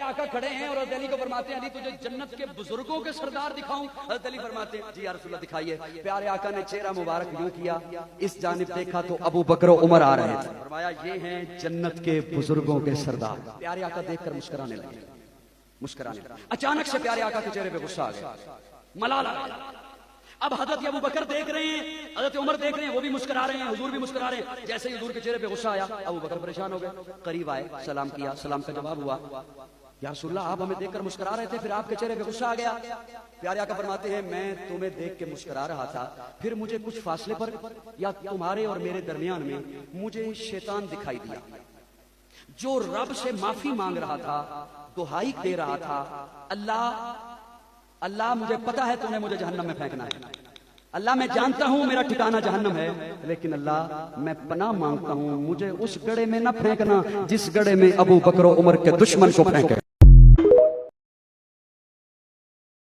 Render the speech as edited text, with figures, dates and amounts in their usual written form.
آقا کھڑے ہیں اور حضرت علی کو فرماتے ہیں علی تجھے جنت کے بزرگوں کے سردار دکھاؤں؟ حضرت علی فرماتے ہیں جی یا رسول اللہ دکھائیے. پیارے آقا نے چہرہ مبارک یوں کیا, اس جانب دیکھا تو ابو بکر و عمر آ رہے تھے. فرمایا یہ ہیں جنت کے بزرگوں کے سردار. پیارے آقا دیکھ کر مسکرانے لگے, مسکرانے لگے. اچانک سے پیارے آقا کے چہرے پہ غصہ آ گیا, ملال آ گیا. اب حضرت ابو بکر دیکھ رہے ہیں, حضرت عمر دیکھ رہے ہیں, وہ بھی مسکرا رہے ہیں, حضور بھی مسکرا رہے ہیں. جیسے ہی حضور کے چہرے پہ غصہ آیا ابو بکر پریشان ہو گئے, قریب آئے, سلام کیا, سلام کا جواب ہوا. یا رسول اللہ آپ ہمیں دیکھ کر مسکرا رہے تھے, پھر آپ کے چہرے پہ غصہ آ گیا. پیارے آقا فرماتے ہیں میں تمہیں دیکھ کے مسکرا رہا تھا, پھر مجھے کچھ فاصلے پر یا تمہارے اور میرے درمیان میں مجھے شیطان دکھائی دیا, جو رب سے معافی مانگ رہا تھا, دہائی دے رہا تھا, اللہ اللہ مجھے پتا ہے تم نے مجھے جہنم میں پھینکنا ہے, اللہ میں جانتا ہوں میرا ٹھکانہ جہنم ہے, لیکن اللہ میں پناہ مانگتا ہوں مجھے اس گڑھے میں نہ پھینکنا جس گڑھے میں ابو بکر و عمر کے دشمن کو پھینکے.